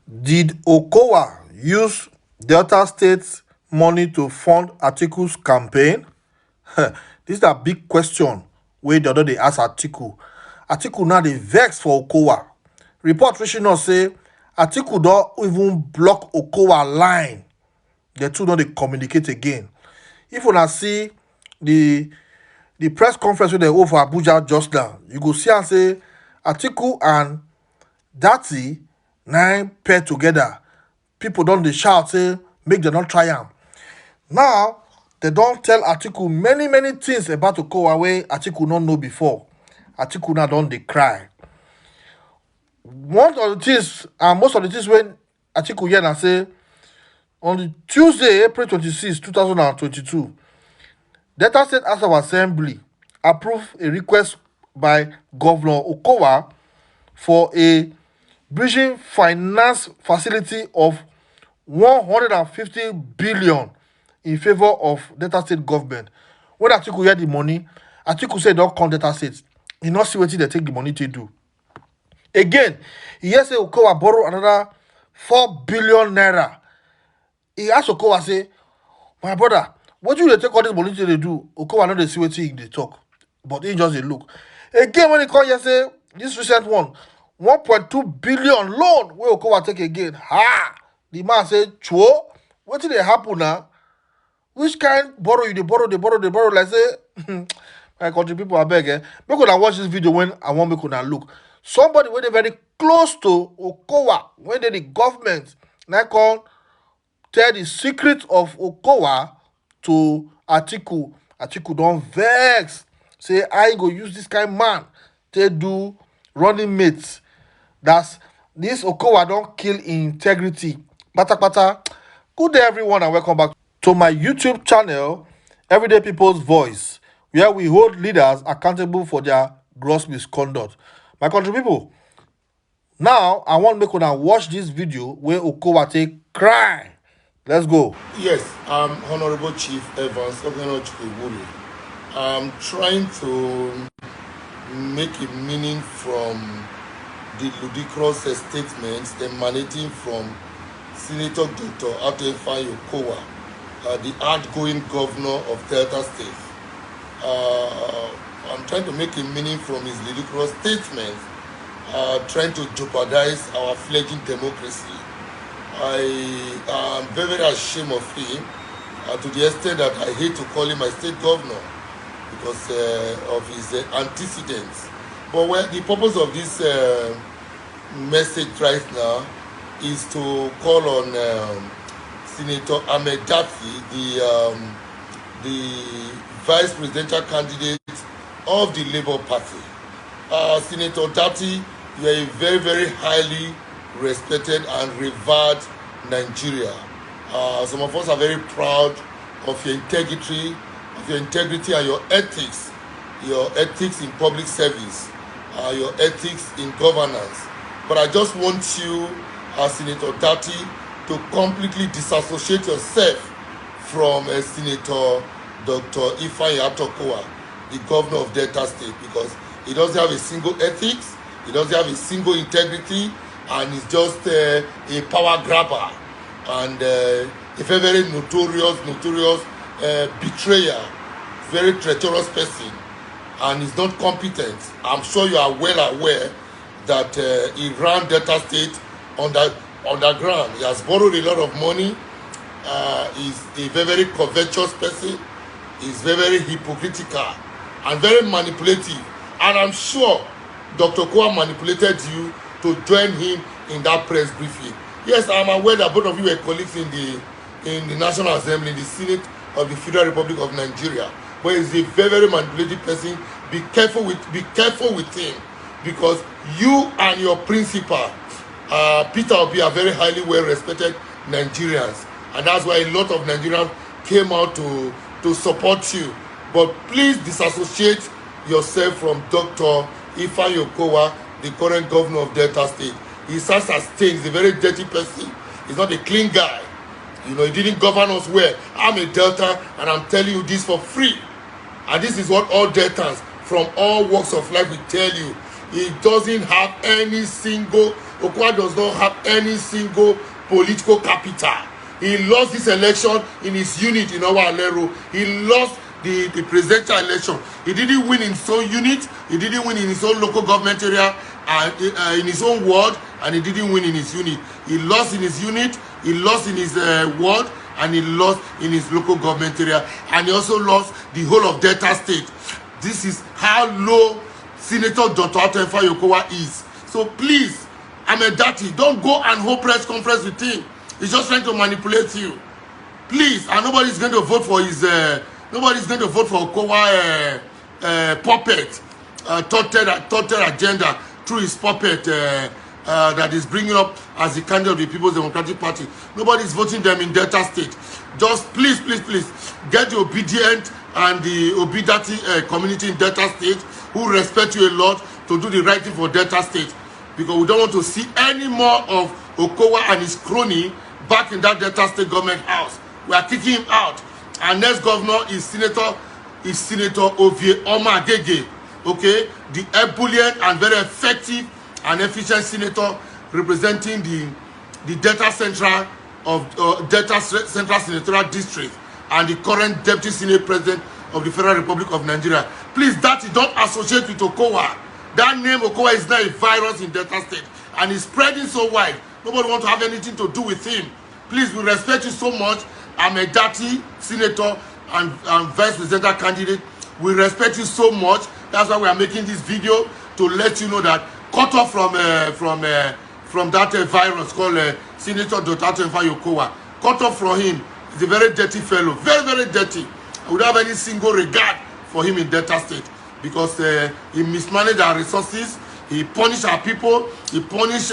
Did Ököwä use Delta State's money to fund Atiku's campaign? This is a big question wey the other dey ask Atiku. Atiku now dey vex for Ököwä. Report reaching us say Atiku don even block Ököwä line. The two no dey communicate again. If una see the press conference wey dem hold for Abuja just now, you go see am say Atiku and Dati na pair together. People don dey shout say make dem no try am. Now dem don tell Atiku many things about Ököwä wey Atiku no know before. Atiku now don dey cry. One of the things and most of the things wey Atiku hear na say on the Tuesday, April 26, 2022, Delta State House of Assembly approved a request by Governor Ököwä for a bridging finance facility of 150 billion in favor of Delta State government. When Atiku hear the money, Atiku say don't come Delta State. He not see wetin they take the money to do. Again, he hear say Ököwä borrow another 4 billion naira. He ask Ököwä say, my brother, what you dey take all this money to dey do? Ököwä no dey see wetin he dey talk, but he just dey look. Again, when he come here say this recent one, 1.2 billion loan wey Ököwä take again. Ha! The man say, "Chwo, wetin dey happen now? Which kind borrow you dey borrow, like say my country people abeg make una watch this video when I want make una look. Somebody wey dey very close to Ököwä, when dey the government, na come tell the secret of Ököwä to Atiku. Atiku don vex say I go use this kind man take do running mate. That's this Ököwä don kill integrity. Patapata. Good day everyone and welcome back to my YouTube channel, Everyday People's Voice, where we hold leaders accountable for their gross misconduct. My country people, now I want make una watch this video where Ököwä take cry. Let's go. Yes, Honorable Chief Evans, Ogenochukwu. I'm trying to make a meaning from the ludicrous statements emanating from Senator Dr. Ököwä, the outgoing governor of Delta State. I'm trying to make a meaning from his ludicrous statements, trying to jeopardize our fledgling democracy. I am very ashamed of him to the extent that I hate to call him my state governor because of his antecedents. But the purpose of this message right now is to call on Senator Ahmed Dati, the vice presidential candidate of the Labour Party. Senator Dati, you are a very highly respected and revered Nigeria. Some of us are very proud of your integrity, and your ethics in public service, your ethics in governance. But I just want you, Senator Dati, to completely disassociate yourself from Senator Dr. Ököwä, the governor of Delta State, because he doesn't have a single ethics, he doesn't have a single integrity, and he's just a power grabber and a very notorious betrayer, very treacherous person, and he's not competent. I'm sure you are well aware that he ran Delta State underground. He has borrowed a lot of money. He's a very covetous person. He's very hypocritical and very manipulative. And I'm sure Dr. Ököwä manipulated you to join him in that press briefing. Yes, I'm aware that both of you were colleagues in the National Assembly, in the Senate of the Federal Republic of Nigeria. But he's a very manipulative person. Be careful with him, because you and your principal, Peter Obi, are very highly well respected Nigerians, and that's why a lot of Nigerians came out to support you. But please disassociate yourself from Dr. Ököwä, the current governor of Delta State. He starts as stains. He's a very dirty person. He's not a clean guy. You know, he didn't govern us well. I'm a Delta, and I'm telling you this for free. And this is what all Deltans from all walks of life will tell you. He doesn't have any single Ököwä does not have any single political capital. He lost this election in his unit in Alero. He lost the presidential election. He didn't win in his own unit. He didn't win in his own local government area, in his own ward, and he didn't win in his unit. He lost in his unit, he lost in his ward, and he lost in his local government area, and he also lost the whole of Delta State. This is how low Senator Dr. Ököwä is. So please, I'm a dirty. Don't go and hold press conference with him. He's just trying to manipulate you. Please, and nobody's going to vote for his. Nobody's going to vote for Ököwä puppet, thwarted agenda through his puppet that is bringing up as the candidate of the People's Democratic Party. Nobody's voting them in Delta State. Just please, please, please get the obedient and the obedient community in Delta State who respect you a lot to do the right thing for Delta State, because we don't want to see any more of Ököwä and his crony back in that Delta State government house. We are kicking him out. Our next governor is Senator Ovie Oma Agege, okay, the ebullient and very effective and efficient senator representing the Delta Central Delta Central Senatorial District and the current Deputy Senate President of the Federal Republic of Nigeria. Please, don't associate with Ököwä. That name Ököwä is now a virus in Delta State and is spreading so wide. Nobody wants to have anything to do with him. Please, we respect you so much. I'm a dirty senator and vice presidential candidate. We respect you so much. That's why we are making this video, to let you know that cut off from that virus called Senator Dr. Ököwä. Cut off from him. He's a very dirty fellow, very, very dirty. I would have any single regard for him in Delta State, because he mismanaged our resources. He punished our people. He punished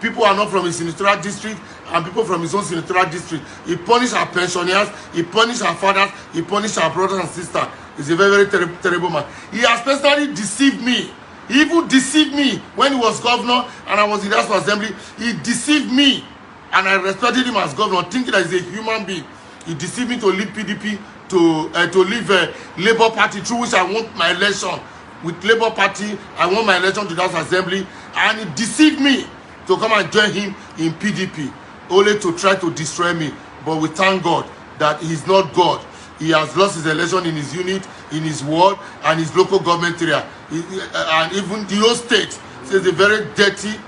people who are not from his senatorial district and people from his own senatorial district. He punished our pensioners. He punished our fathers. He punished our brothers and sisters. He's a very, very terrible man. He has personally deceived me. He even deceived me when he was governor and I was in the House of Assembly. He deceived me, and I respected him as governor, thinking that he's a human being. He deceived me to leave PDP, to leave Labour Party, through which I won my election. With Labour Party, I won my election to the House of Assembly, and he deceived me to come and join him in PDP, only to try to destroy me. But we thank God that he's not God. He has lost his election in his unit, in his ward, and his local government area, and even the whole state. So it's a very dirty,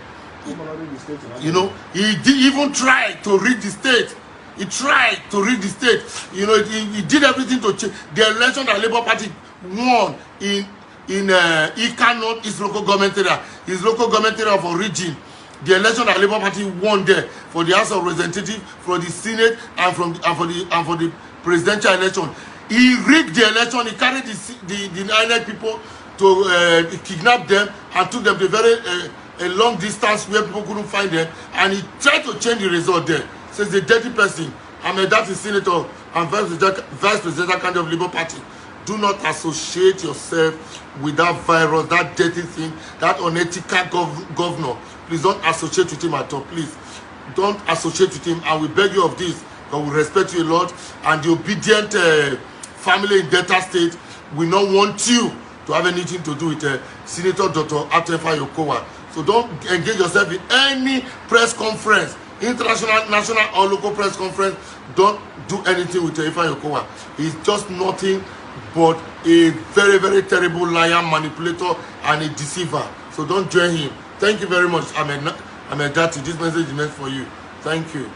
you know. He even tried to rig the state. He tried to rig the state. You know, he did everything to change the election that Labour Party won in Ika North, his local government area, his local government area of origin. The election that Labour Party won there for the House of Representatives, for the Senate, and for the presidential election. He rigged the election. He carried the INEC people to kidnap them and took them to a long distance where people couldn't find them, and he tried to change the result there. So he's a dirty person. I'm a dirty senator and vice presidential candidate of Labour Party. Do not associate yourself with that virus, that dirty thing, that unethical governor. Please don't associate with him at all. Please don't associate with him. And we beg you of this, because we respect you a lot. And the obedient family in Delta State, we don't want you to have anything to do with Senator Dr. Ököwä. So don't engage yourself in any press conference, international, national, or local press conference. Don't do anything with Ököwä. He's just nothing but a very, very terrible liar, manipulator, and a deceiver. So don't join him. Thank you very much. I'm a dirty. This message is meant for you. Thank you.